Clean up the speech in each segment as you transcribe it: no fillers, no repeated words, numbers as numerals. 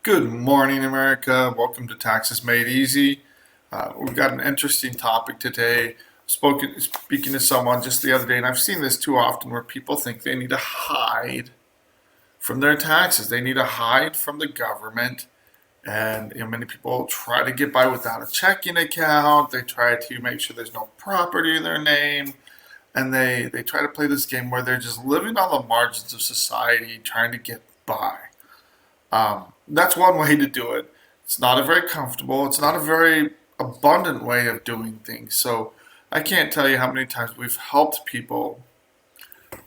Good morning, America. Welcome to Taxes Made Easy. We've got an interesting topic today. Speaking to someone just the other day, and I've seen this too often where people think they need to hide from their taxes. They need to hide from the government. And many people try to get by without a checking account. They try to make sure there's no property in their name. And they try to play this game where they're just living on the margins of society, trying to get by. That's one way to do it. It's not a very comfortable, it's not a very abundant way of doing things. So I can't tell you how many times we've helped people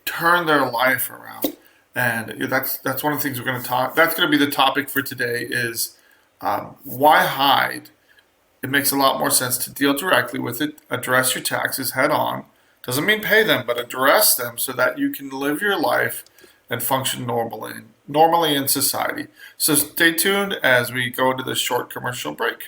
turn their life around. And that's one of the things we're going to talk. That's going to be the topic for today is why hide. It makes a lot more sense to deal directly with it, address your taxes head on. Doesn't mean pay them, but address them so that you can live your life and function normally in society. So stay tuned as we go into this short commercial break.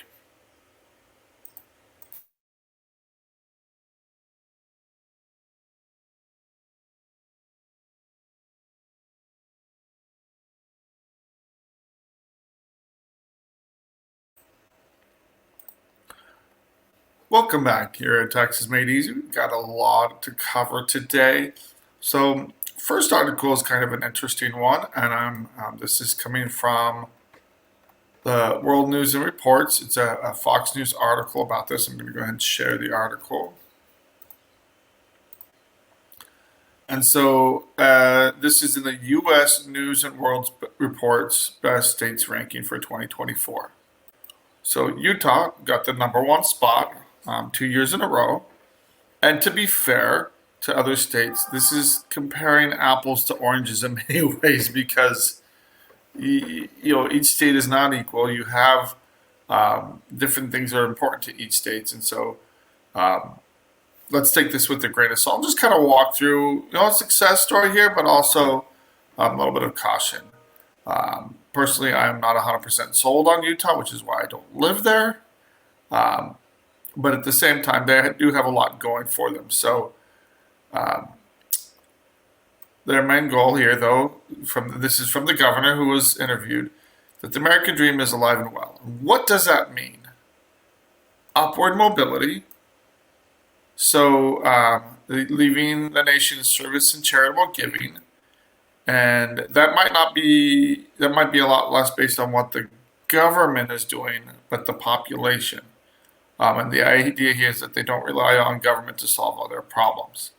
Welcome back here at Taxes Made Easy. We've got a lot to cover today. So first article is kind of an interesting one, and this is coming from the World News and Reports. It's a Fox News article about this. I'm going to go ahead and share the article. And so this is in the U.S. News and World Report's best states ranking for 2024. So Utah got the #1 spot 2 years in a row. And to be fair to other states, this is comparing apples to oranges in many ways because each state is not equal. You have different things that are important to each state, and so let's take this with a grain of salt. I'll just kind of walk through a success story here, but also a little bit of caution. Personally, I am not 100% sold on Utah, which is why I don't live there. But at the same time, they do have a lot going for them. So their main goal here, though, this is from the governor who was interviewed, that the American dream is alive and well. What does that mean? Upward mobility. So leaving the nation's service and charitable giving. And that might be a lot less based on what the government is doing, but the population. And the idea here is that they don't rely on government to solve all their problems.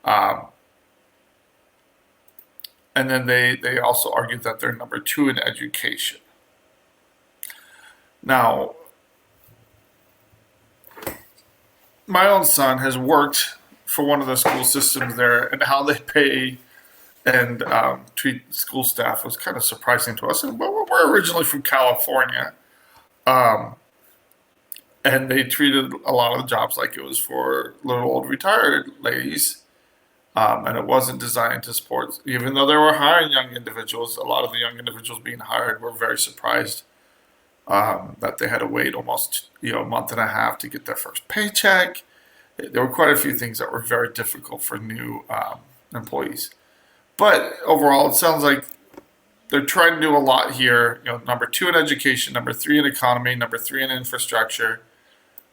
And then they also argue that they're #2 in education. Now, my own son has worked for one of the school systems there, and how they pay and treat school staff was kind of surprising to us. And we're originally from California. And they treated a lot of the jobs like it was for little old retired ladies. And it wasn't designed to support, even though they were hiring young individuals, a lot of the young individuals being hired were very surprised that they had to wait almost a month and a half to get their first paycheck. There were quite a few things that were very difficult for new employees. But overall, it sounds like they're trying to do a lot here. #2 in education, #3 in economy, #3 in infrastructure,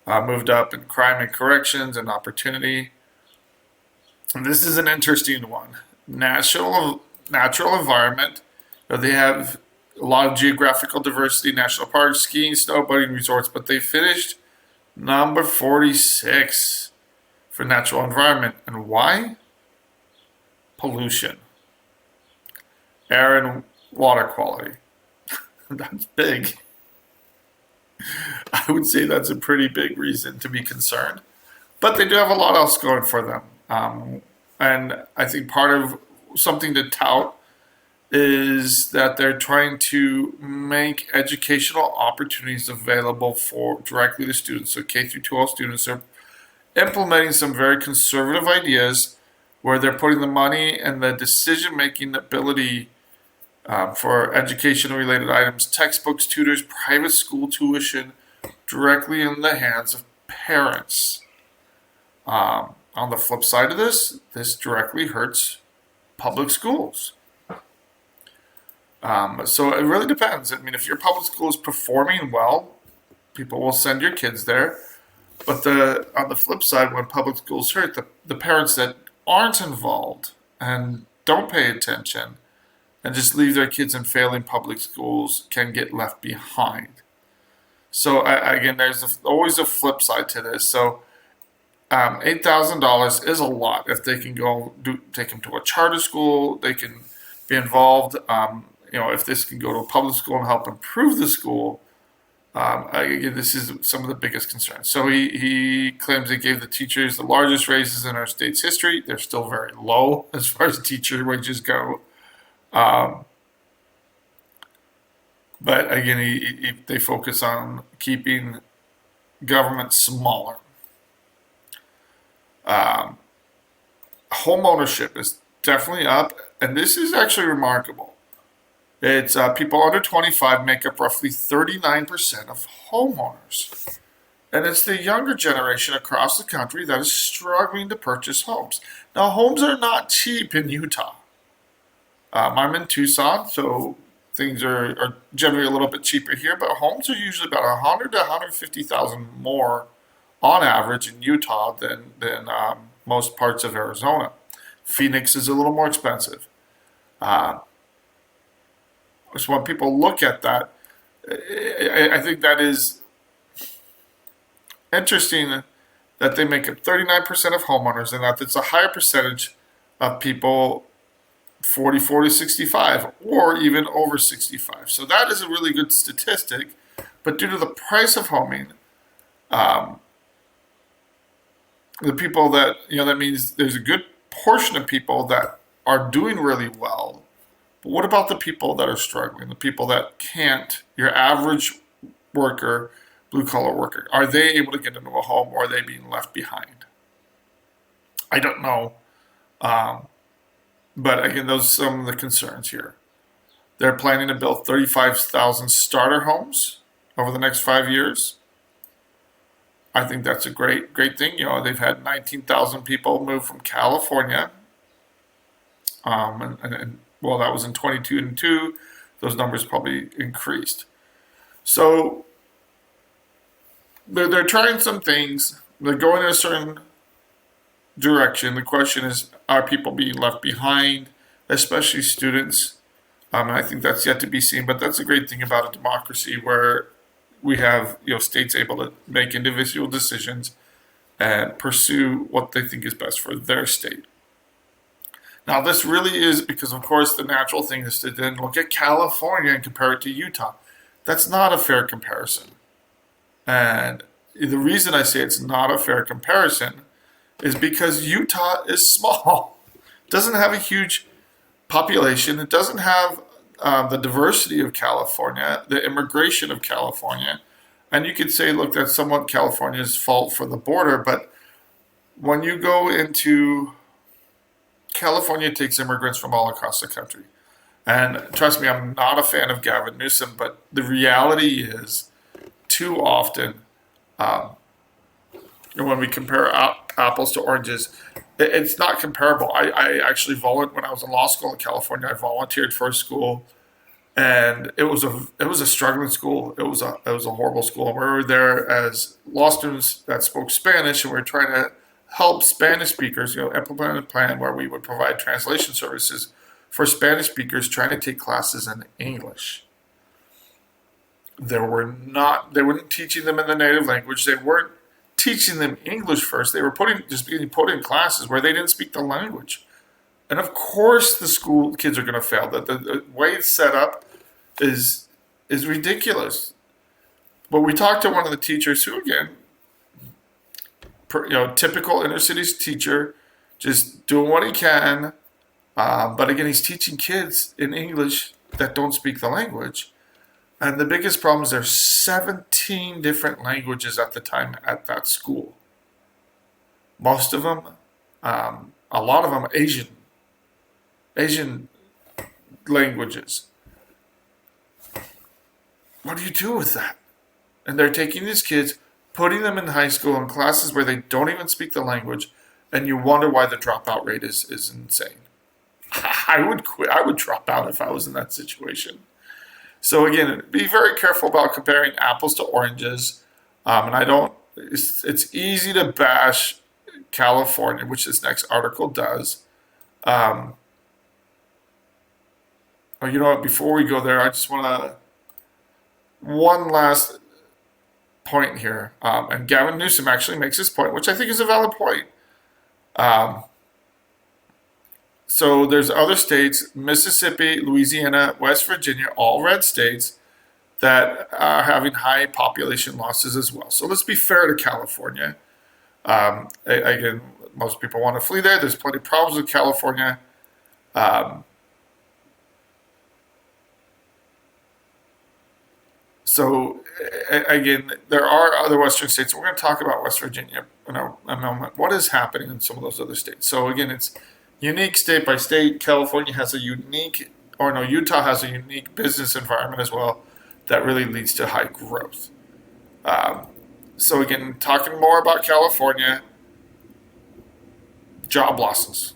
moved up in crime and corrections and opportunity. And this is an interesting one. Natural environment. They have a lot of geographical diversity, national parks, skiing, snowboarding resorts, but they finished number 46 for natural environment. And why? Pollution. Air and water quality. That's big. I would say that's a pretty big reason to be concerned. But they do have a lot else going for them. And I think part of something to tout is that they're trying to make educational opportunities available directly to students. So K through 12 students are implementing some very conservative ideas where they're putting the money and the decision-making ability for education-related items, textbooks, tutors, private school tuition, directly in the hands of parents. On the flip side of this directly hurts public schools. So it really depends. I mean, if your public school is performing well, people will send your kids there. But on the flip side, when public schools hurt, the parents that aren't involved and don't pay attention and just leave their kids in failing public schools can get left behind. So again, there's always a flip side to this. So $8,000 is a lot if they can take them to a charter school. They can be involved. If this can go to a public school and help improve the school. Again, this is some of the biggest concerns. So he claims they gave the teachers the largest raises in our state's history. They're still very low as far as teacher wages go. But again, they focus on keeping government smaller. Home ownership is definitely up, and this is actually remarkable. It's people under 25 make up roughly 39% of homeowners. And it's the younger generation across the country that is struggling to purchase homes. Now, homes are not cheap in Utah. I'm in Tucson, so things are generally a little bit cheaper here, but homes are usually about 100 to 150,000 more on average in Utah than most parts of Arizona. Phoenix is a little more expensive. So when people look at that, I think that is interesting that they make up 39% of homeowners and that it's a higher percentage of people 44 to 65 or even over 65. So that is a really good statistic. But due to the price of homing, the people that means there's a good portion of people that are doing really well. But what about the people that are struggling, the people that can't, your average worker, blue collar worker? Are they able to get into a home or are they being left behind? I don't know. But again, those are some of the concerns here. They're planning to build 35,000 starter homes over the next 5 years. I think that's a great thing. They've had 19,000 people move from California. Well, that was in 22 and 2. Those numbers probably increased. So they're trying some things. They're going in a certain direction. The question is, are people being left behind, especially students? And I think that's yet to be seen. But that's a great thing about a democracy where we have states able to make individual decisions and pursue what they think is best for their state. Now, this really is because, of course, the natural thing is to then look at California and compare it to Utah. That's not a fair comparison. And the reason I say it's not a fair comparison is because Utah is small. It doesn't have a huge population. It doesn't have the diversity of California, the immigration of California. And you could say, look, that's somewhat California's fault for the border. But when you go into California, takes immigrants from all across the country. And trust me, I'm not a fan of Gavin Newsom, but the reality is too often when we compare apples to oranges, it's not comparable. I actually volunteered when I was in law school in California. I volunteered for a school, and it was a struggling school. It was a horrible school. We were there as law students that spoke Spanish, and we were trying to help Spanish speakers, implement a plan where we would provide translation services for Spanish speakers trying to take classes in English. They weren't teaching them in the native language. They weren't teaching them English first. They were being put in classes where they didn't speak the language. And of course the school kids are going to fail. The way it's set up is ridiculous. But we talked to one of the teachers who, again, typical inner cities teacher, just doing what he can. But again, he's teaching kids in English that don't speak the language. And the biggest problem is there's 17 different languages at the time at that school. Most of them, a lot of them, Asian languages. What do you do with that? And they're taking these kids, putting them in high school in classes where they don't even speak the language, and you wonder why the dropout rate is insane. I would quit. I would drop out if I was in that situation. So again, be very careful about comparing apples to oranges. And I don't. It's easy to bash California, which this next article does. Um, oh, you know what? Before we go there, I just want to one last point here. And Gavin Newsom actually makes this point, which I think is a valid point. Um, so there's other states, Mississippi, Louisiana, West Virginia, all red states that are having high population losses as well. So let's be fair to California. Again, most people want to flee there. There's plenty of problems with California. Um, so again, there are other Western states. We're going to talk about West Virginia in a moment. What is happening in some of those other states? So again, it's unique state by state. California has a unique, or no, Utah has a unique business environment as well that really leads to high growth. Um, so again, talking more about California, job losses.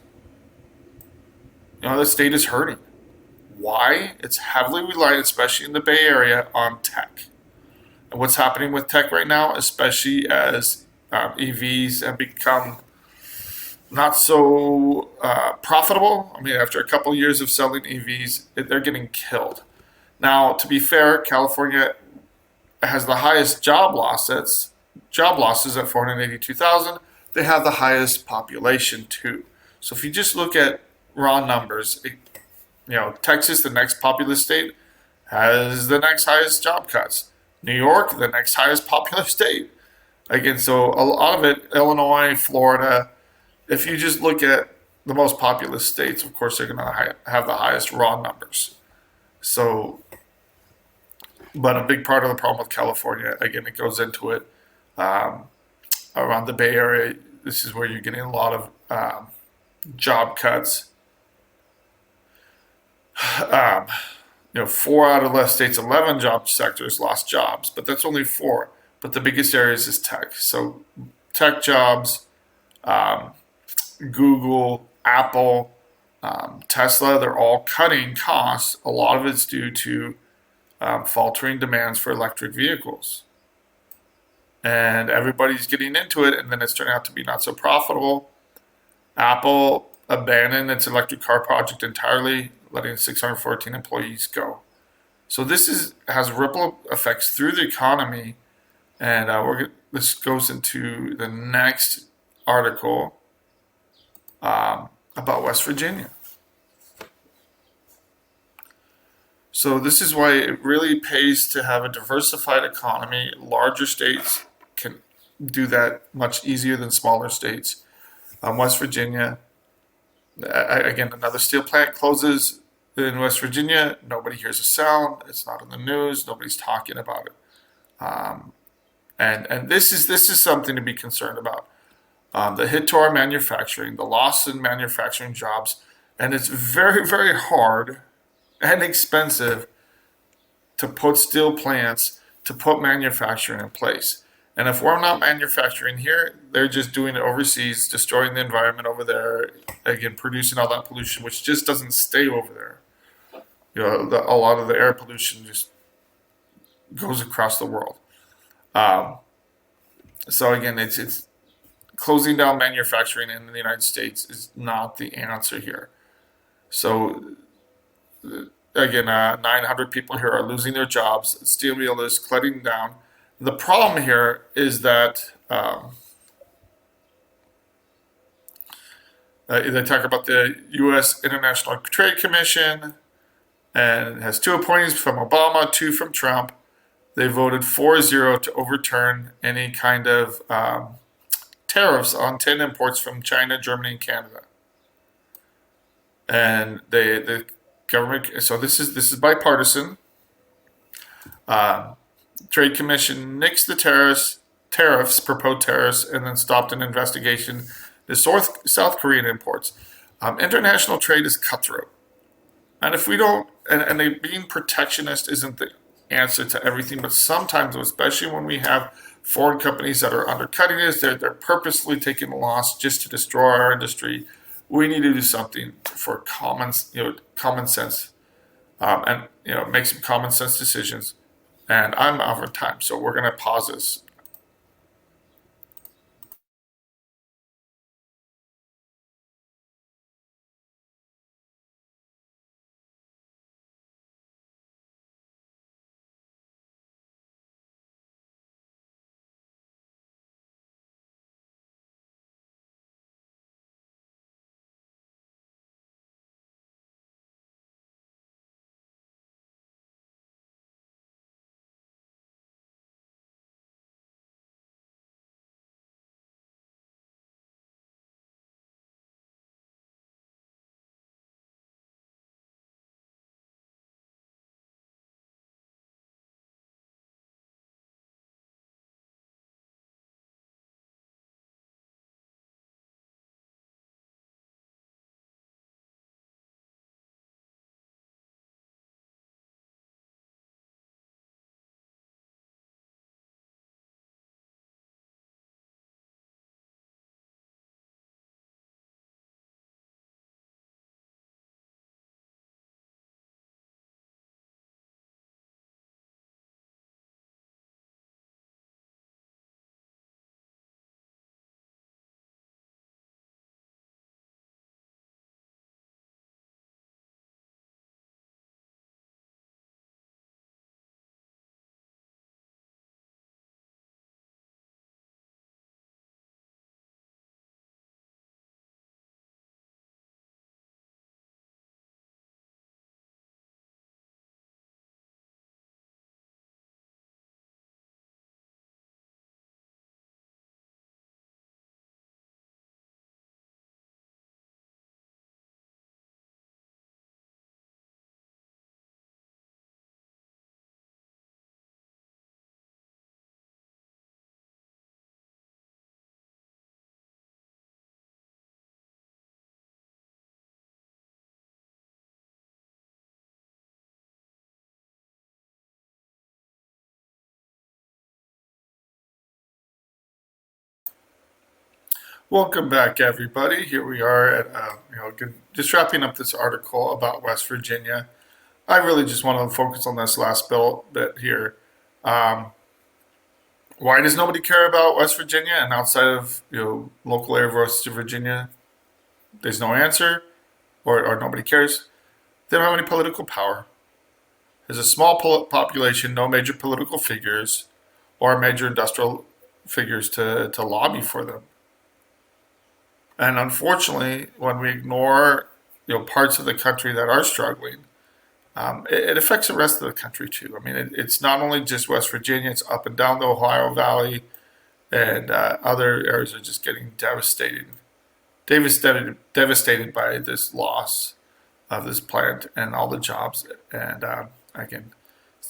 You know, the state is hurting. Why? It's heavily reliant, especially in the Bay Area, on tech. And what's happening with tech right now, especially as EVs have become not so profitable. I mean, after a couple of years of selling EVs, they're getting killed. Now, to be fair, California has the highest job losses at 482,000. They have the highest population too. So if you just look at raw numbers, Texas, the next populous state, has the next highest job cuts. New York, the next highest populous state. Again, so a lot of it, Illinois, Florida. If you just look at the most populous states, of course, they're going to have the highest raw numbers. So, but a big part of the problem with California, again, it goes into it around the Bay Area. This is where you're getting a lot of job cuts. 4 out of less states, 11 job sectors lost jobs, but that's only 4. But the biggest areas is tech. So tech jobs, Google, Apple, Tesla, they're all cutting costs. A lot of it's due to faltering demands for electric vehicles. And everybody's getting into it, and then it's turning out to be not so profitable. Apple abandoned its electric car project entirely, letting 614 employees go. So this has ripple effects through the economy, and this goes into the next article about West Virginia. So this is why it really pays to have a diversified economy. Larger states can do that much easier than smaller states. West Virginia, again, another steel plant closes in West Virginia. Nobody hears a sound. It's not in the news. Nobody's talking about it. And this is something to be concerned about. The hit to our manufacturing, the loss in manufacturing jobs, and it's very, very hard and expensive to put steel plants, to put manufacturing in place. And if we're not manufacturing here, they're just doing it overseas, destroying the environment over there, again, producing all that pollution, which just doesn't stay over there. A lot of the air pollution just goes across the world. So again, it's closing down manufacturing in the United States is not the answer here. So again, 900 people here are losing their jobs. Steel mill is cutting down. The problem here is that they talk about the U.S. International Trade Commission, and it has 2 appointees from Obama, 2 from Trump. They voted 4-0 to overturn any kind of tariffs on tin imports from China, Germany, and Canada. And the government, so this is bipartisan. Trade Commission nixed the tariffs, proposed tariffs, and then stopped an investigation to South Korean imports. International trade is cutthroat. And if we don't, and being protectionist isn't the answer to everything, but sometimes, especially when we have foreign companies that are undercutting us, they're purposely taking a loss just to destroy our industry. We need to do something for common sense, and make some common sense decisions. And I'm out of time, so we're going to pause this. Welcome back, everybody. Here we are at just wrapping up this article about West Virginia. I really just want to focus on this last bit here. Um, why does nobody care about West Virginia and outside of local area of West Virginia? There's no answer, or nobody cares. They don't have any political power. There's a small population, no major political figures or major industrial figures to lobby for them. And unfortunately, when we ignore parts of the country that are struggling, it affects the rest of the country too. I mean, it's not only just West Virginia; it's up and down the Ohio Valley, and other areas are just getting devastated by this loss of this plant and all the jobs. And again,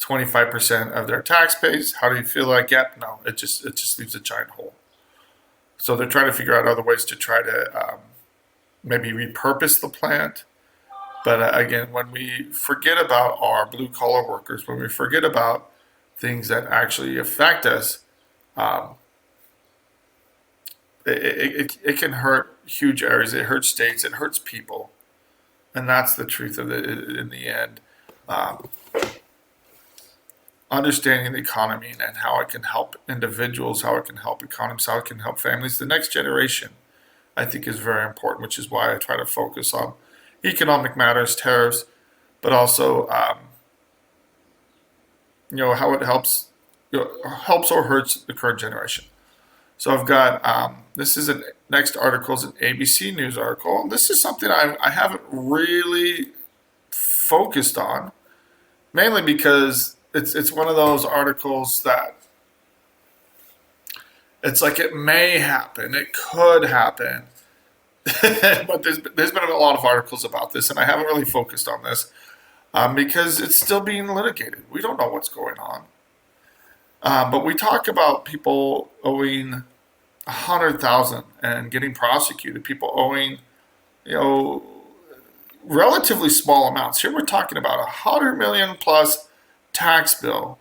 25% of their tax base. How do you feel like? Yep, no, it just leaves a giant hole. So they're trying to figure out other ways to try to maybe repurpose the plant. But again, when we forget about our blue collar workers, when we forget about things that actually affect us, um, it can hurt huge areas. It hurts states. It hurts people, and that's the truth of it in the end. Um, Understanding the economy and how it can help individuals, how it can help economies, how it can help families, the next generation, I think is very important, which is why I try to focus on economic matters, tariffs, but also how it helps or hurts the current generation. So I've got this is a next article is an ABC News article. And this is something I haven't really focused on, mainly because it's one of those articles that it's like it may happen, it could happen, but there's been a lot of articles about this, and I haven't really focused on this because it's still being litigated. We don't know what's going on, but we talk about people owing 100,000 and getting prosecuted. People owing, you know, relatively small amounts. Here we're talking about 100 million plus tax bill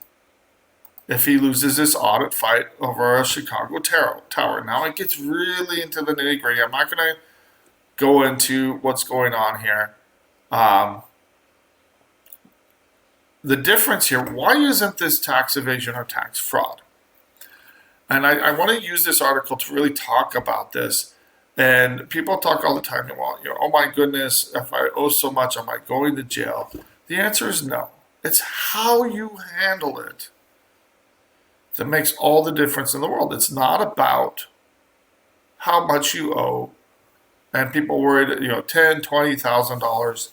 if he loses this audit fight over a Chicago tower. Now it gets really into the nitty gritty. I'm not going to go into what's going on here. Um, the difference here, why isn't this tax evasion or tax fraud? And I want to use this article to really talk about this. And people talk all the time, well, oh my goodness, if I owe so much, am I going to jail? The answer is no. It's how you handle it that makes all the difference in the world. It's not about how much you owe. And people worried, $10,000, $20,000.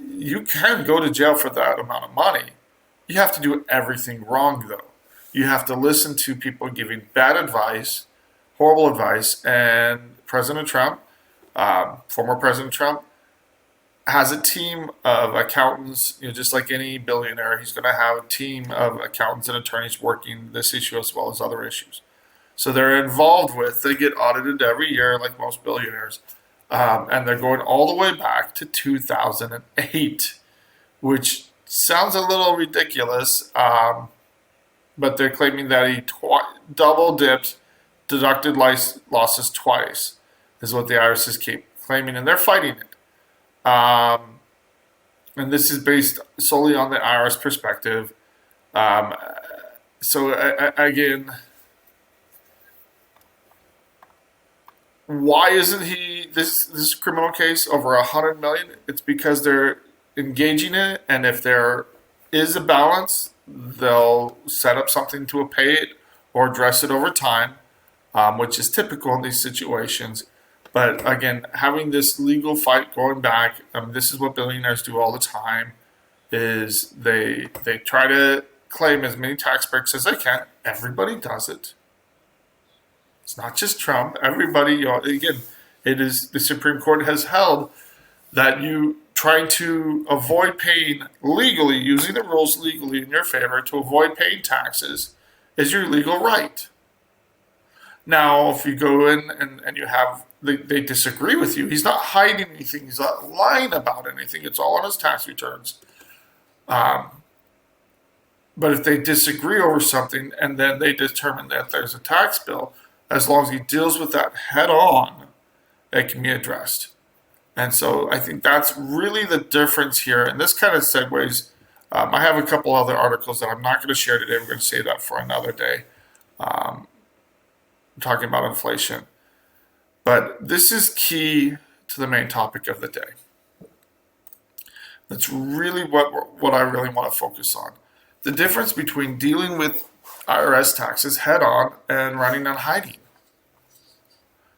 You can go to jail for that amount of money. You have to do everything wrong, though. You have to listen to people giving bad advice, horrible advice, and President Trump, former President Trump, has a team of accountants, just like any billionaire. He's going to have a team of accountants and attorneys working this issue as well as other issues. So they're involved with, they get audited every year like most billionaires. And they're going all the way back to 2008, which sounds a little ridiculous, but they're claiming that he double dipped, deducted losses twice, is what the IRS is claiming, and they're fighting it. And this is based solely on the IRS perspective. Again, why isn't he this criminal case over $100 million? It's because they're engaging in it, and if there is a balance, they'll set up something to pay it or address it over time, which is typical in these situations. But again, having this legal fight going back, this is what billionaires do all the time, is they try to claim as many tax breaks as they can. Everybody does it. It's not just Trump. Everybody, again, it is the Supreme Court has held that you trying to avoid paying legally, using the rules legally in your favor to avoid paying taxes is your legal right. Now, if you go in and you have, they disagree with you, he's not hiding anything, he's not lying about anything, it's all on his tax returns. But if they disagree over something and then they determine that there's a tax bill, as long as he deals with that head on, it can be addressed. And so I think that's really the difference here. And this kind of segues. I have a couple other articles that I'm not going to share today. We're going to save that for another day. Talking about inflation. But this is key to the main topic of the day. That's really what I really want to focus on. The difference between dealing with IRS taxes head on and running and hiding.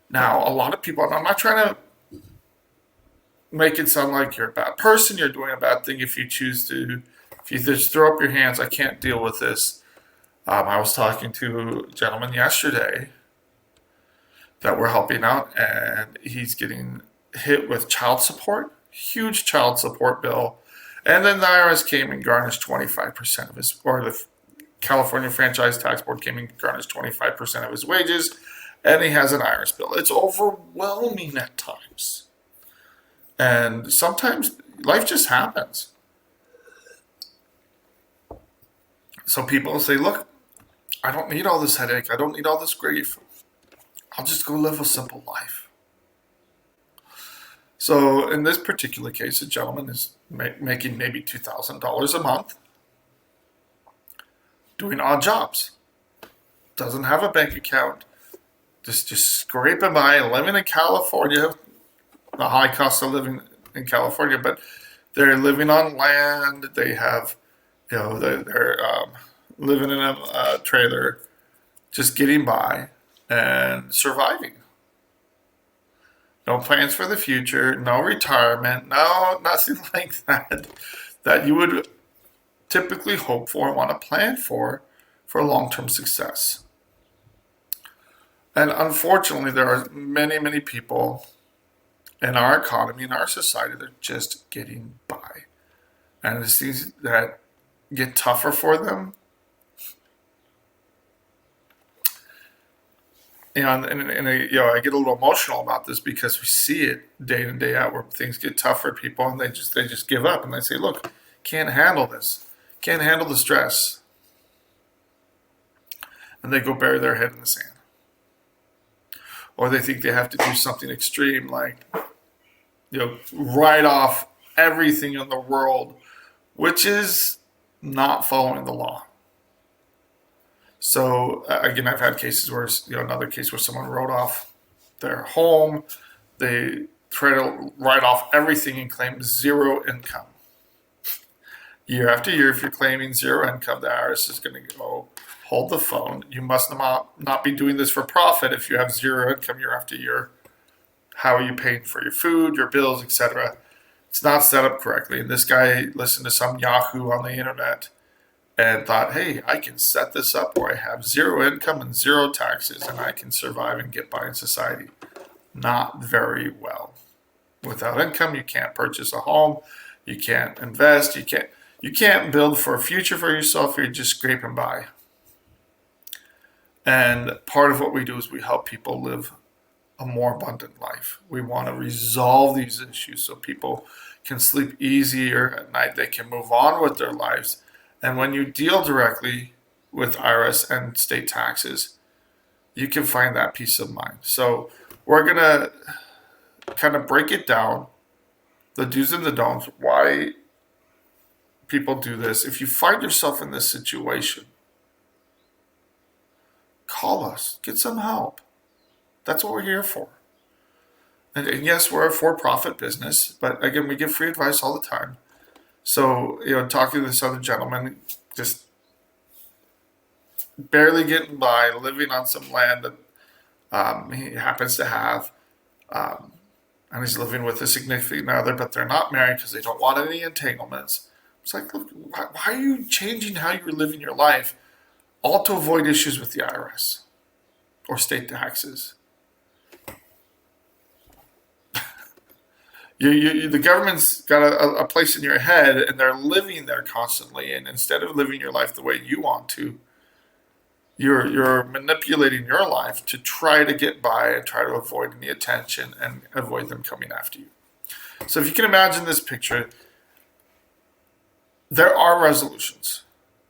Now, a lot of people, and I'm not trying to make it sound like you're a bad person, you're doing a bad thing if you choose to, if you just throw up your hands, I can't deal with this. I was talking to a gentleman yesterday that we're helping out, and he's getting hit with child support, huge child support bill. And then the IRS came and garnished 25% of his, or the California Franchise Tax Board came and garnished 25% of his wages, and he has an IRS bill. It's overwhelming at times. And sometimes life just happens. So people say, look, I don't need all this headache. I don't need all this grief. I'll just go live a simple life. So in this particular case, a gentleman is making maybe $2,000 a month, doing odd jobs, doesn't have a bank account, just scraping by, living in California, the high cost of living in California, but they're living on land. They have, they're living in a trailer, just getting by and surviving. No plans for the future, no retirement, no, nothing like that you would typically hope for and want to plan for long-term success. And unfortunately, there are many, many people in our economy, in our society, they're just getting by. And it's things that get tougher for them. I get a little emotional about this because we see it day in and day out where things get tough for people and they just give up and they say, look, can't handle this, can't handle the stress. And they go bury their head in the sand. Or they think they have to do something extreme like write off everything in the world, which is not following the law. So again, I've had cases where another case where someone wrote off their home, they try to write off everything and claim zero income. Year after year, if you're claiming zero income, the IRS is going to go, hold the phone. You must not be doing this for profit if you have zero income year after year. How are you paying for your food, your bills, etc.? It's not set up correctly. And this guy listened to some Yahoo on the internet and thought, hey, I can set this up where I have zero income and zero taxes and I can survive and get by in society. Not very well. Without income, you can't purchase a home, you can't invest, you can't build for a future for yourself, you're just scraping by. And part of what we do is we help people live a more abundant life. We want to resolve these issues so people can sleep easier at night, they can move on with their lives. And when you deal directly with IRS and state taxes, you can find that peace of mind. So we're going to kind of break it down, the do's and the don'ts, why people do this. If you find yourself in this situation, call us, get some help. That's what we're here for. And yes, we're a for-profit business, but again, we give free advice all the time. So, talking to this other gentleman, just barely getting by, living on some land that he happens to have, and he's living with a significant other, but they're not married because they don't want any entanglements. It's like, look, why are you changing how you're living your life, all to avoid issues with the IRS or state taxes? The government's got a place in your head, and they're living there constantly. And instead of living your life the way you want to, you're manipulating your life to try to get by and try to avoid any attention and avoid them coming after you. So if you can imagine this picture, there are resolutions.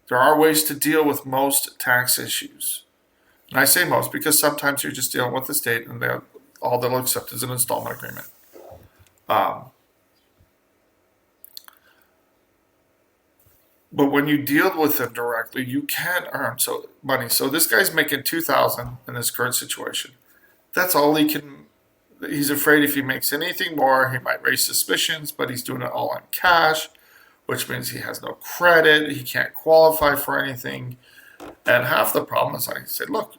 There are ways to deal with most tax issues. And I say most because sometimes you're just dealing with the state and all they'll accept is an installment agreement. But when you deal with them directly, you can earn money. So this guy's making $2,000 in this current situation. That's all he can. He's afraid if he makes anything more, he might raise suspicions. But he's doing it all in cash, which means he has no credit. He can't qualify for anything. And half the problem is I said, look,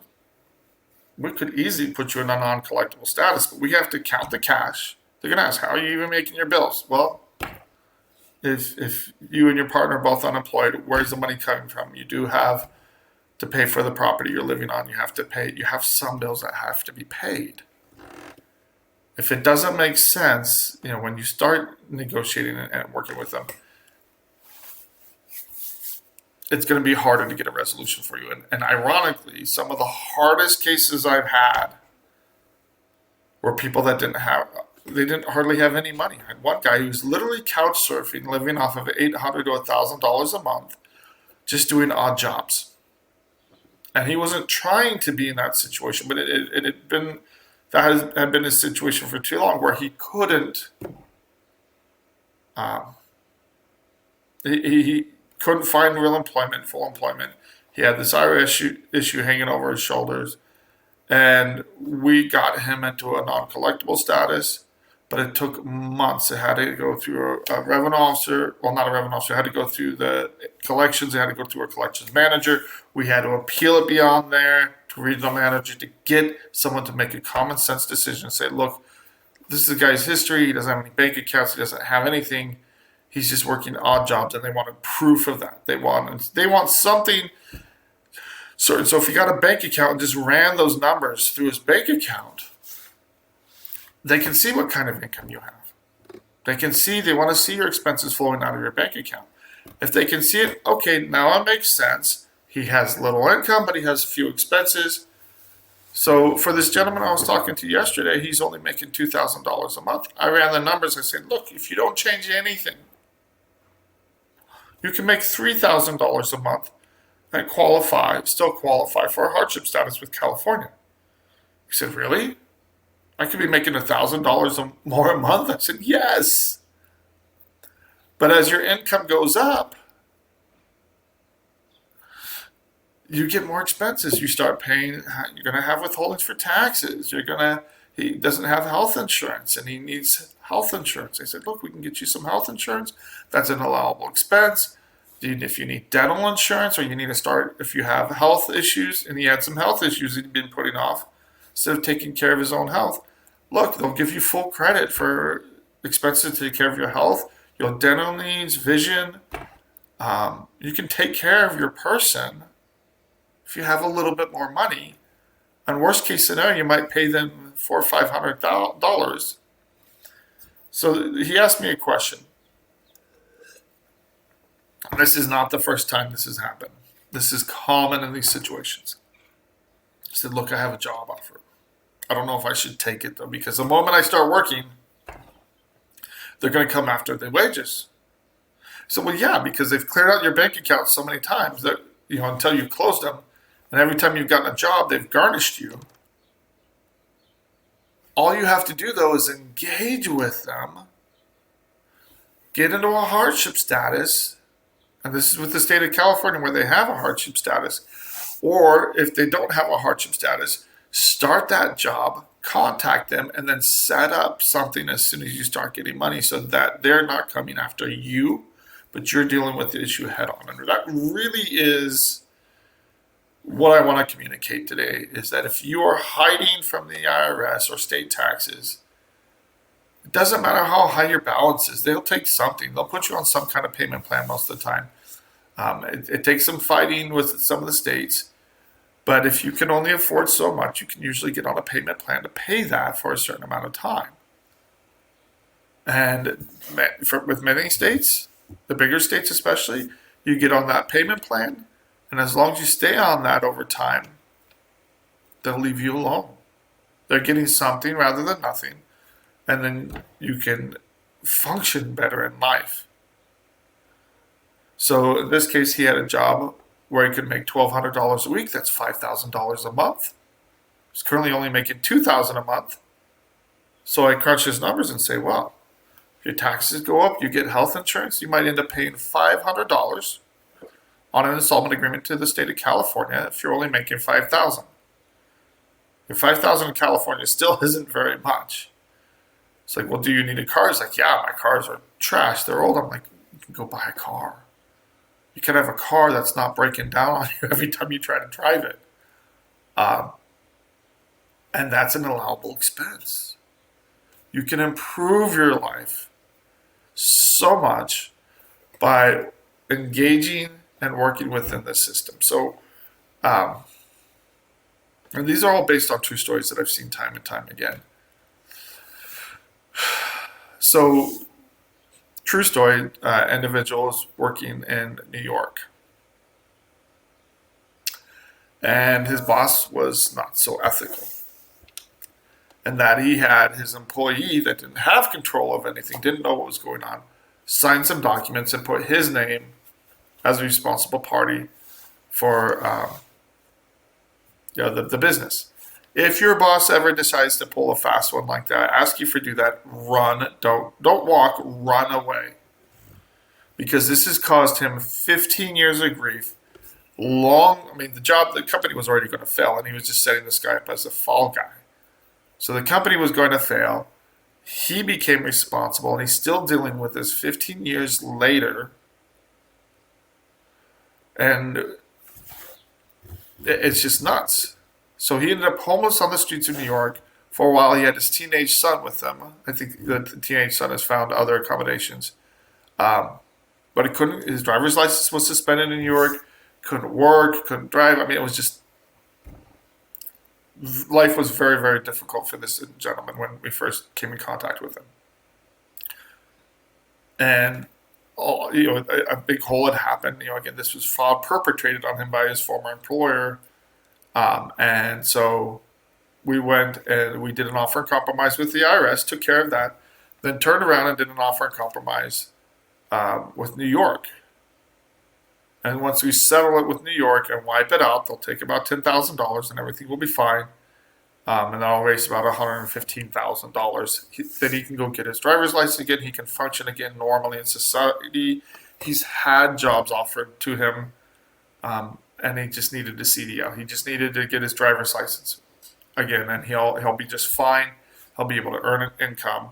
we could easily put you in a non-collectible status, but we have to count the cash. They're going to ask, how are you even making your bills? Well, if you and your partner are both unemployed, where's the money coming from? You do have to pay for the property you're living on. You have to pay. You have some bills that have to be paid. If it doesn't make sense, when you start negotiating and working with them, it's going to be harder to get a resolution for you. And ironically, some of the hardest cases I've had were people that didn't hardly have any money. I had one guy who was literally couch surfing, living off of $800 to $1,000 a month, just doing odd jobs. And he wasn't trying to be in that situation, but that had been his situation for too long, where he couldn't. He couldn't find real employment, full employment. He had this IRS issue hanging over his shoulders, and we got him into a non-collectible status. But it took months. It had to go through a revenue officer. Well, not a revenue officer. It had to go through the collections. It had to go through a collections manager. We had to appeal it beyond there to regional manager to get someone to make a common sense decision and say, look, this is the guy's history. He doesn't have any bank accounts. He doesn't have anything. He's just working odd jobs, and they wanted proof of that. They want something. So if you got a bank account and just ran those numbers through his bank account, they can see what kind of income you have. They want to see your expenses flowing out of your bank account. If they can see it, okay, now it makes sense. He has little income, but he has few expenses. So for this gentleman I was talking to yesterday, he's only making $2,000 a month. I ran the numbers. I said, look, if you don't change anything, you can make $3,000 a month and still qualify for a hardship status with California. He said, really? I could be making $1,000 more a month. I said, yes. But as your income goes up, you get more expenses. You start paying, you're going to have withholdings for taxes. He doesn't have health insurance and he needs health insurance. I said, look, we can get you some health insurance. That's an allowable expense. If you need dental insurance or you need to start, if you have health issues, and he had some health issues he'd been putting off, instead of taking care of his own health, look, they'll give you full credit for expenses to take care of your health, your dental needs, vision. You can take care of your person if you have a little bit more money. And worst case scenario, you might pay them $400 or $500. So he asked me a question. And this is not the first time this has happened. This is common in these situations. He said, look, I have a job offer. I don't know if I should take it though, because the moment I start working, they're going to come after the wages. So, well, yeah, because they've cleared out your bank account so many times that, until you've closed them, and every time you've gotten a job, they've garnished you. All you have to do, though, is engage with them, get into a hardship status, and this is with the state of California where they have a hardship status, or if they don't have a hardship status, start that job, contact them, and then set up something as soon as you start getting money so that they're not coming after you, but you're dealing with the issue head on. And that really is what I want to communicate today, is that if you are hiding from the IRS or state taxes, it doesn't matter how high your balance is. They'll take something. They'll put you on some kind of payment plan most of the time. It takes some fighting with some of the states. But if you can only afford so much, you can usually get on a payment plan to pay that for a certain amount of time. And with many states, the bigger states especially, you get on that payment plan. And as long as you stay on that over time, they'll leave you alone. They're getting something rather than nothing. And then you can function better in life. So in this case, he had a job where he could make $1,200 a week. That's $5,000 a month. He's currently only making $2,000 a month. So I crunch his numbers and say, well, if your taxes go up, you get health insurance, you might end up paying $500 on an installment agreement to the state of California if you're only making $5,000. Your $5,000 in California still isn't very much. It's like, well, do you need a car? It's like, yeah, my cars are trash. They're old. I'm like, you can go buy a car. You can have a car that's not breaking down on you every time you try to drive it. And that's an allowable expense. You can improve your life so much by engaging and working within the system. So, and these are all based on true stories that I've seen time and time again. So, true story, individual is working in New York. And his boss was not so ethical. And that he had his employee that didn't have control of anything, didn't know what was going on, sign some documents and put his name as a responsible party for the business. If your boss ever decides to pull a fast one like that, ask you for do that, run, don't walk, run away. Because this has caused him 15 years of grief. The company was already going to fail, and he was just setting this guy up as a fall guy. So the company was going to fail. He became responsible, and he's still dealing with this 15 years later. And it's just nuts. So he ended up homeless on the streets of New York. For a while, he had his teenage son with him. I think the teenage son has found other accommodations. But he couldn't. His driver's license was suspended in New York. Couldn't work, couldn't drive. It was just, life was very, very difficult for this gentleman when we first came in contact with him. And a big hole had happened. Again, this was fraud perpetrated on him by his former employer. And so we went and we did an offer and compromise with the IRS, took care of that, then turned around and did an offer and compromise with New York. And once we settle it with New York and wipe it out, they'll take about $10,000 and everything will be fine. and that'll raise about $115,000. Then he can go get his driver's license again. He can function again normally in society. He's had jobs offered to him, and he just needed a CDL. He just needed to get his driver's license again, and he'll be just fine. He'll be able to earn an income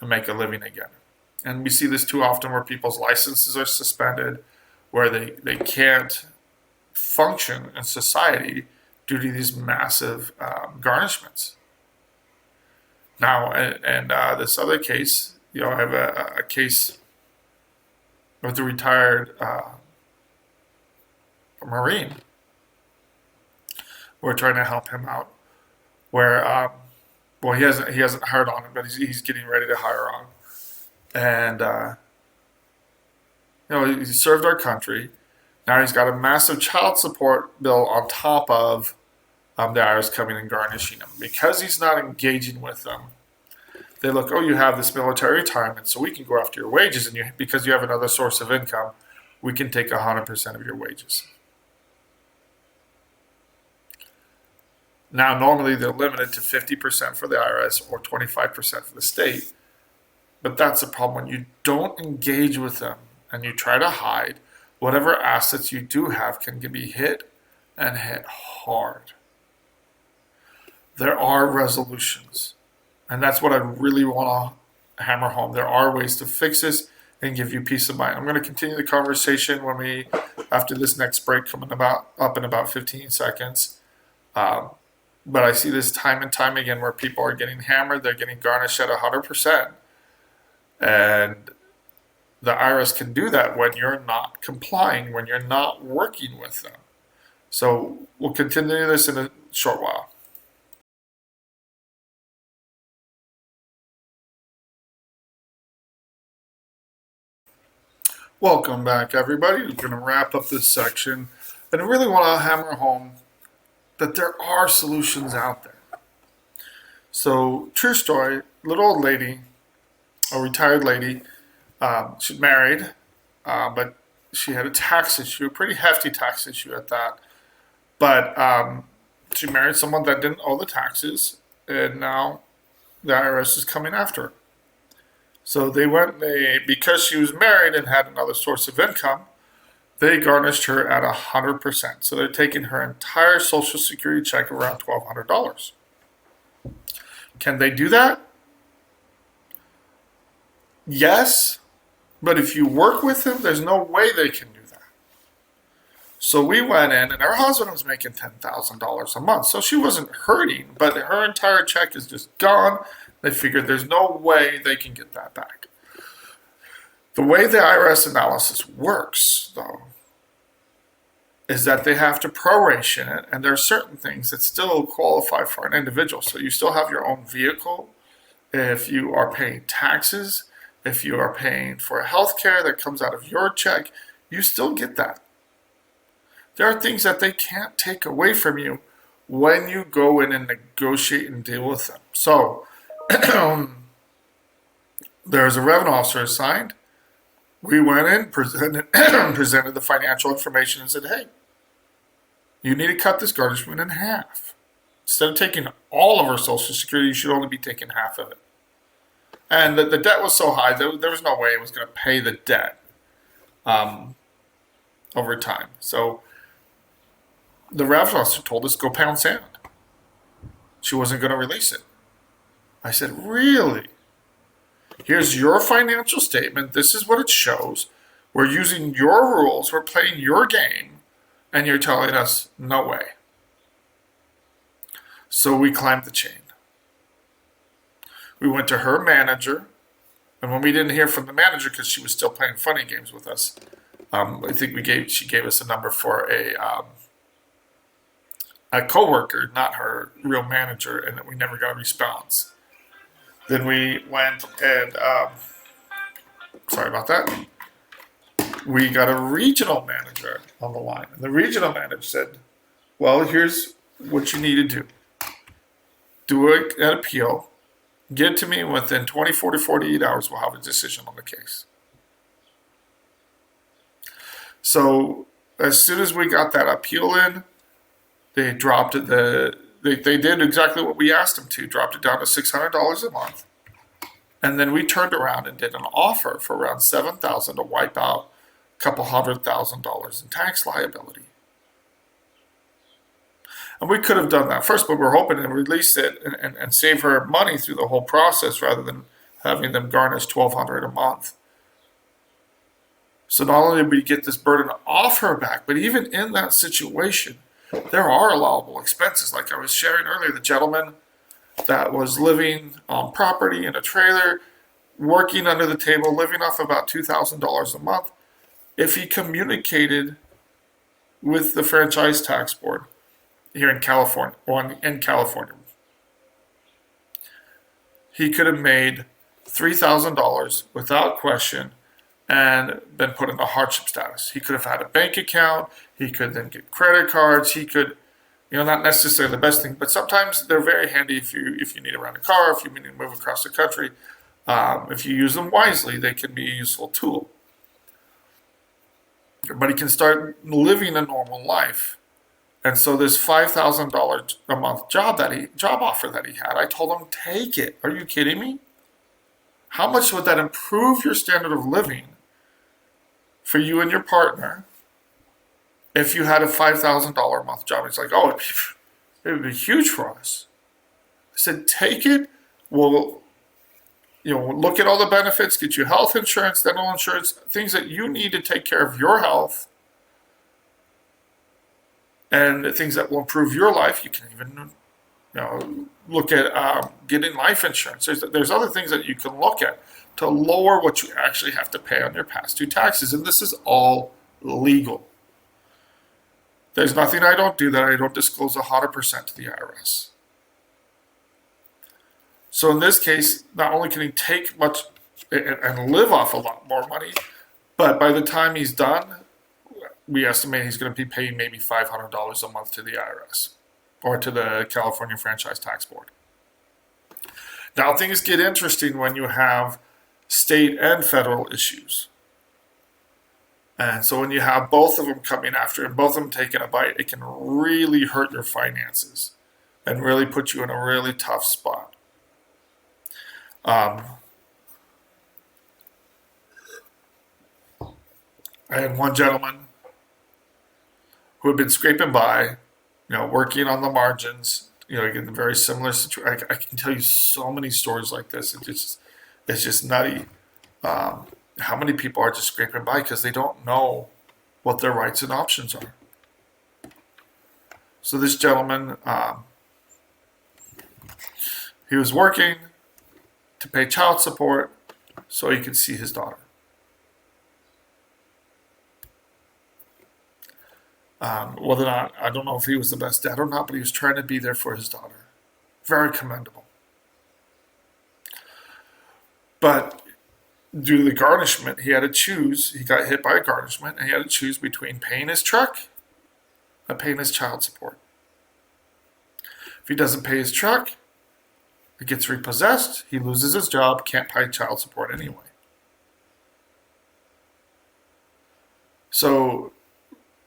and make a living again. And we see this too often where people's licenses are suspended, where they can't function in society due to these massive garnishments. Now, and this other case, I have a case with a retired Marine. We're trying to help him out. Where, well, he hasn't hired on it, but he's getting ready to hire on. And he served our country. Now he's got a massive child support bill on top of the IRS coming and garnishing him. Because he's not engaging with them, they look, oh, you have this military retirement, so we can go after your wages, and because you have another source of income, we can take 100% of your wages. Now, normally they're limited to 50% for the IRS or 25% for the state, but that's the problem. When you don't engage with them and you try to hide, whatever assets you do have can be hit and hit hard. There are resolutions, and that's what I really want to hammer home. There are ways to fix this and give you peace of mind. I'm going to continue the conversation after this next break coming up in about 15 seconds. But I see this time and time again where people are getting hammered. They're getting garnished at 100%. And the IRS can do that when you're not complying, when you're not working with them. So we'll continue this in a short while. Welcome back, everybody. We're going to wrap up this section. And I really want to hammer home that there are solutions out there. So, true story, little old lady, a retired lady, she's married, but she had a tax issue, a pretty hefty tax issue at that. But she married someone that didn't owe the taxes, and now the IRS is coming after her. So because she was married and had another source of income, they garnished her at 100%. So they're taking her entire Social Security check of around $1,200. Can they do that? Yes, but if you work with them, there's no way they can do that. So we went in, and her husband was making $10,000 a month. So she wasn't hurting, but her entire check is just gone. They figured there's no way they can get that back. The way the IRS analysis works, though, is that they have to proration it, and there are certain things that still qualify for an individual. So you still have your own vehicle. If you are paying taxes, if you are paying for health care that comes out of your check, you still get that. There are things that they can't take away from you when you go in and negotiate and deal with them. So there's a revenue officer assigned. We went in, presented the financial information and said, hey, you need to cut this garnishment in half. Instead of taking all of our Social Security, you should only be taking half of it. And the debt was so high, there was no way it was going to pay the debt over time. So the revenue officer told us, go pound sand. She wasn't going to release it. I said, really? Here's your financial statement. This is what it shows. We're using your rules. We're playing your game. And you're telling us, no way. So we climbed the chain. We went to her manager. And when we didn't hear from the manager because she was still playing funny games with us, I think she gave us a number for a coworker, not her real manager, and we never got a response. Then we went and, sorry about that, we got a regional manager on the line. And the regional manager said, well, here's what you need to do. Do an appeal, get it to me within 24 to 48 hours, we'll have a decision on the case. So as soon as we got that appeal in, they they did exactly what we asked them to, dropped it down to $600 a month. And then we turned around and did an offer for around $7,000 to wipe out a couple $100,000 in tax liability. And we could have done that first, but we're hoping to release it and save her money through the whole process rather than having them garnish $1,200 a month. So not only did we get this burden off her back, but even in that situation, there are allowable expenses. Like I was sharing earlier, the gentleman that was living on property in a trailer, working under the table, living off about $2,000 a month. If he communicated with the franchise tax board here in California, he could have made $3,000 without question and been put in a hardship status. He could have had a bank account. He could then get credit cards. He could, not necessarily the best thing, but sometimes they're very handy if you need to rent a car, if you need to move across the country. If you use them wisely, they can be a useful tool. But he can start living a normal life. And so this $5,000 a month job offer that he had, I told him, take it. Are you kidding me? How much would that improve your standard of living for you and your partner if you had a $5,000 a month job? It's like, oh, it would be huge for us. I said, take it. We'll, look at all the benefits, get you health insurance, dental insurance, things that you need to take care of your health, and things that will improve your life. You can even, look at getting life insurance. There's other things that you can look at to lower what you actually have to pay on your past due taxes, and this is all legal. There's nothing I don't do that I don't disclose 100% to the IRS. So in this case, not only can he take much and live off a lot more money, but by the time he's done, we estimate he's going to be paying maybe $500 a month to the IRS or to the California Franchise Tax Board. Now things get interesting when you have state and federal issues. And so when you have both of them coming after and both of them taking a bite, it can really hurt your finances and really put you in a really tough spot. I had one gentleman who had been scraping by, working on the margins, in a very similar situation. I can tell you so many stories like this. It's just nutty how many people are just scraping by because they don't know what their rights and options are. So this gentleman, he was working to pay child support so he could see his daughter. Whether or not, I don't know if he was the best dad or not, but he was trying to be there for his daughter. Very commendable. But due to the garnishment, he had to choose. He got hit by a garnishment, and he had to choose between paying his truck and paying his child support. If he doesn't pay his truck, it gets repossessed, he loses his job, can't pay child support anyway. So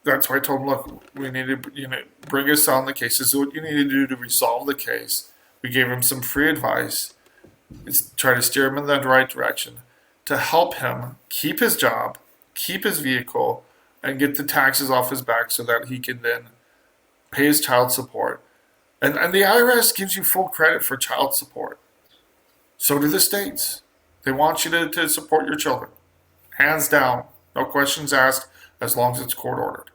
that's why I told him, look, we need to bring us on the case. This is what you need to do to resolve the case. We gave him some free advice. It's try to steer him in the right direction to help him keep his job, keep his vehicle, and get the taxes off his back so that he can then pay his child support. And the IRS gives you full credit for child support. So do the states. They want you to support your children. Hands down. No questions asked, as long as it's court ordered.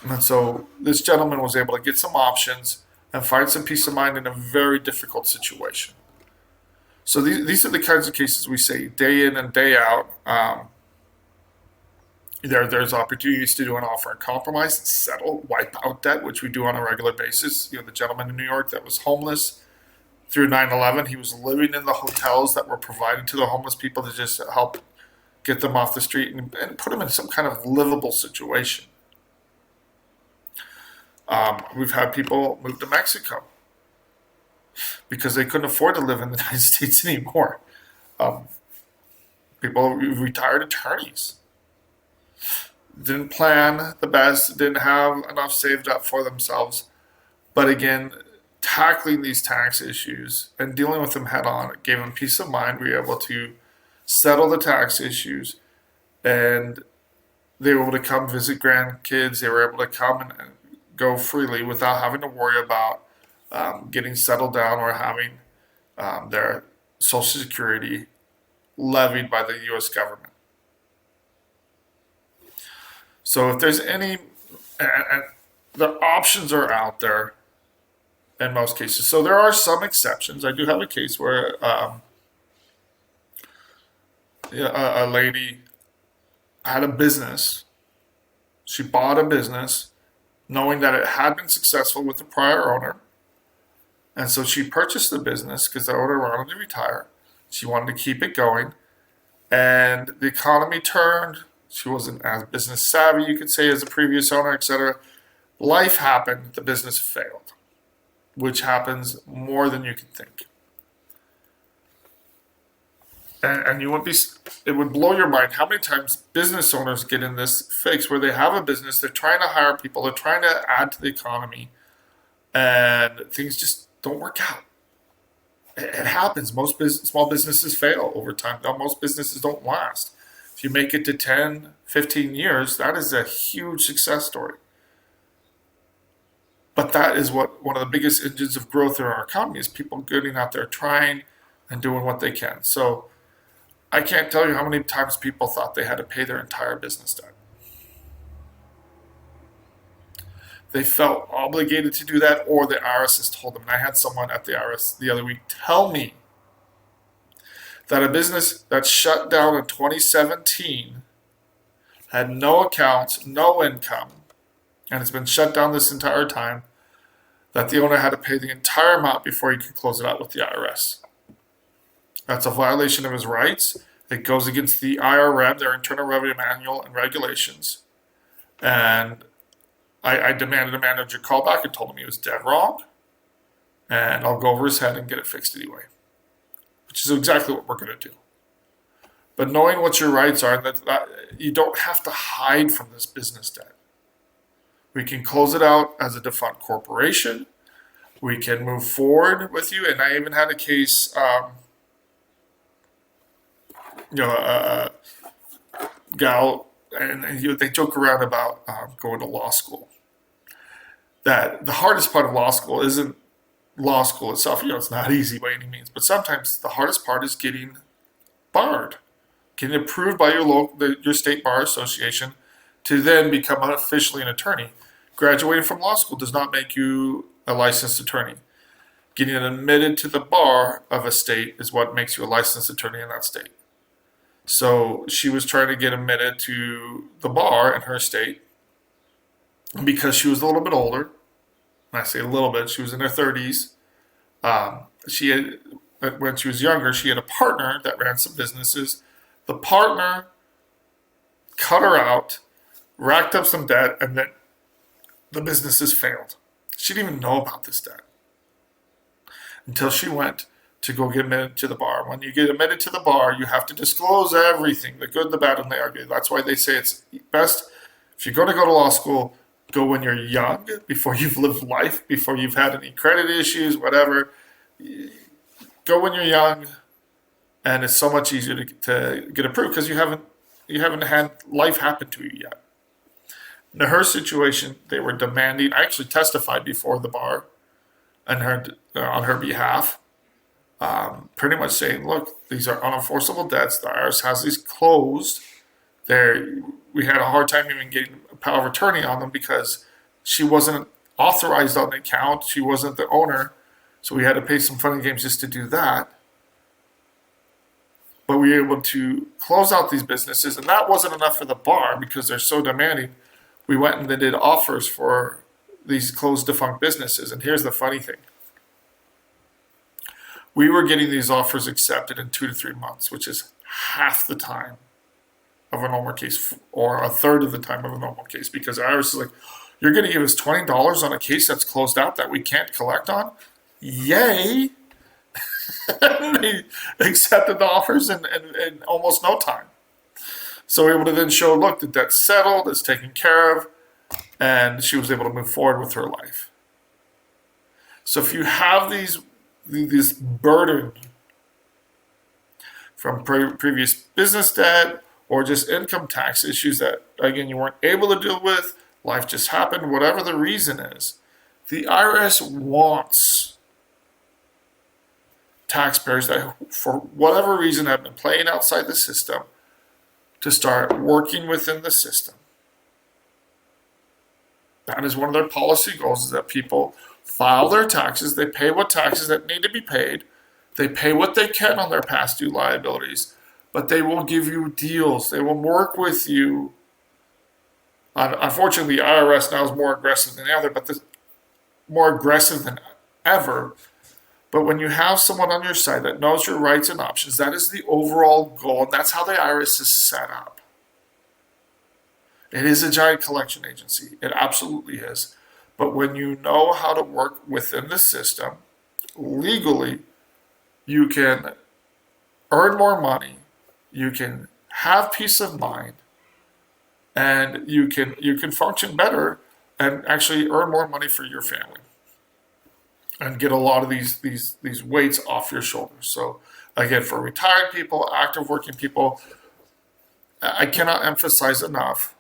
And so this gentleman was able to get some options and find some peace of mind in a very difficult situation. So these are the kinds of cases we say day in and day out. There's opportunities to do an offer and compromise, settle, wipe out debt, which we do on a regular basis. The gentleman in New York that was homeless through 9/11, he was living in the hotels that were provided to the homeless people to just help get them off the street and put them in some kind of livable situation. We've had people move to Mexico because they couldn't afford to live in the United States anymore. People, retired attorneys, didn't plan the best, didn't have enough saved up for themselves, But again, tackling these tax issues and dealing with them head on, it gave them peace of mind. We were able to settle the tax issues, and they were able to come visit grandkids. They were able to come and go freely without having to worry about getting settled down or having their Social Security levied by the U.S. government. So if there's any, and the options are out there in most cases. So there are some exceptions. I do have a case where a lady had a business. She bought a business knowing that it had been successful with the prior owner. And so she purchased the business because the owner wanted to retire. She wanted to keep it going. And the economy turned. She wasn't as business savvy, you could say, as the previous owner, etc. Life happened. The business failed, which happens more than you can think. And you wouldn't be, it would blow your mind how many times business owners get in this fix where they have a business, they're trying to hire people, they're trying to add to the economy, and things just don't work out. It happens. Most small businesses fail over time. Now, most businesses don't last. If you make it to 10, 15 years, that is a huge success story. But that is what one of the biggest engines of growth in our economy is, people getting out there trying and doing what they can. So I can't tell you how many times people thought they had to pay their entire business debt. They felt obligated to do that, or the IRS has told them. And I had someone at the IRS the other week tell me that a business that shut down in 2017 had no accounts, no income, and it's been shut down this entire time, that the owner had to pay the entire amount before he could close it out with the IRS. That's a violation of his rights. It goes against the IRM, their Internal Revenue Manual and regulations. And I demanded a manager call back and told him he was dead wrong. And I'll go over his head and get it fixed anyway, which is exactly what we're going to do. But knowing what your rights are, that you don't have to hide from this business debt. We can close it out as a defunct corporation. We can move forward with you. And I even had a case, a gal, and they joke around about going to law school. That the hardest part of law school isn't law school itself. It's not easy by any means, but sometimes the hardest part is getting barred, getting approved by your state bar association to then become officially an attorney. Graduating from law school does not make you a licensed attorney. Getting admitted to the bar of a state is what makes you a licensed attorney in that state. So she was trying to get admitted to the bar in her state because she was a little bit older. And I say a little bit, she was in her 30s. When she was younger, she had a partner that ran some businesses. The partner cut her out, racked up some debt, and then the businesses failed. She didn't even know about this debt until she went to go get admitted to the bar. When you get admitted to the bar, you have to disclose everything, the good, the bad, and the ugly. That's why they say it's best, if you're going to go to law school, go when you're young, before you've lived life, before you've had any credit issues, whatever. Go when you're young, and it's so much easier to get approved because you haven't had life happen to you yet. In her situation, they were demanding. I actually testified before the bar on her behalf, pretty much saying, look, these are unenforceable debts. The IRS has these closed. We had a hard time even getting a power of attorney on them because she wasn't authorized on the account. She wasn't the owner. So we had to pay some fun and games just to do that. But we were able to close out these businesses. And that wasn't enough for the bar because they're so demanding. We went and they did offers for these closed defunct businesses. And here's the funny thing. We were getting these offers accepted in 2 to 3 months, which is half the time of a normal case, or a third of the time of a normal case, because IRS is like, you're going to give us $20 on a case that's closed out that we can't collect on? Yay! They accepted the offers in almost no time. So we were able to then show, look, the debt's settled, it's taken care of, and she was able to move forward with her life. So if you have this burden from previous business debt or just income tax issues that, again, you weren't able to deal with, life just happened, whatever the reason is, the IRS wants taxpayers that, for whatever reason, have been playing outside the system to start working within the system. That is one of their policy goals, is that people file their taxes, they pay what taxes that need to be paid, they pay what they can on their past due liabilities, but they will give you deals, they will work with you. Unfortunately, the IRS now is more aggressive than ever, more aggressive than ever. But when you have someone on your side that knows your rights and options, that is the overall goal, and that's how the IRS is set up. It is a giant collection agency. It absolutely is. But when you know how to work within the system, legally, you can earn more money, you can have peace of mind, and you can function better and actually earn more money for your family and get a lot of these weights off your shoulders. So again, for retired people, active working people, I cannot emphasize enough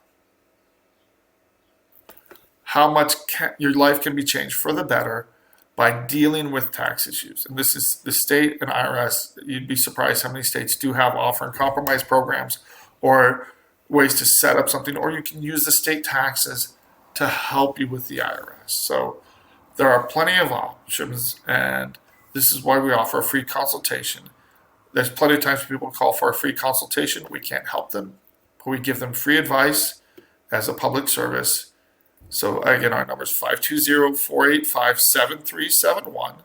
how much your life can be changed for the better by dealing with tax issues. And this is the state and IRS. You'd be surprised how many states do have offer and compromise programs or ways to set up something, or you can use the state taxes to help you with the IRS. So there are plenty of options, and this is why we offer a free consultation. There's plenty of times people call for a free consultation. We can't help them, but we give them free advice as a public service. So again, our number is 520-485-7371.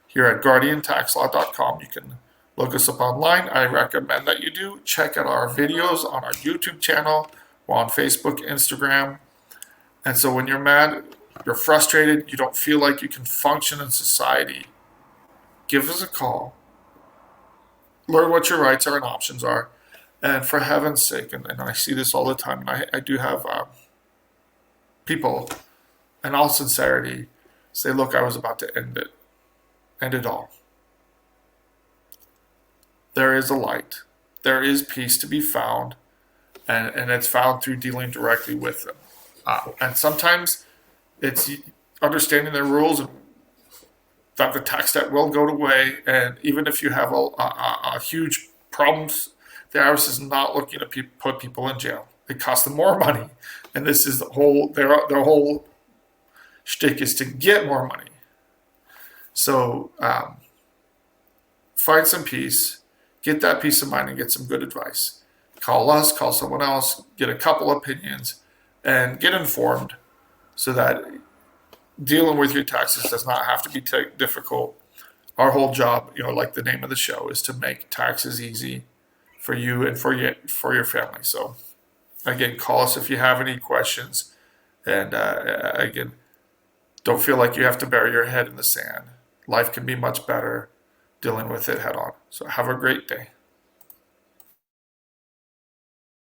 Here at guardiantaxlaw.com. You can look us up online. I recommend that you do. Check out our videos on our YouTube channel. We're on Facebook, Instagram. And so when you're mad, you're frustrated, you don't feel like you can function in society, give us a call. Learn what your rights are and options are. And for heaven's sake, and I see this all the time, and I do have people, in all sincerity, say, look, I was about to end it all. There is a light. There is peace to be found, and it's found through dealing directly with them. And sometimes it's understanding their rules and that the tax debt will go away. And even if you have a huge problems, the IRS is not looking to put people in jail. It costs them more money. And this is their whole shtick is to get more money. So find some peace, get that peace of mind, and get some good advice. Call us, call someone else, get a couple opinions, and get informed so that dealing with your taxes does not have to be difficult. Our whole job, like the name of the show, is to make taxes easy for you and for your family. So again, call us if you have any questions. And again, don't feel like you have to bury your head in the sand. Life can be much better dealing with it head on. So have a great day.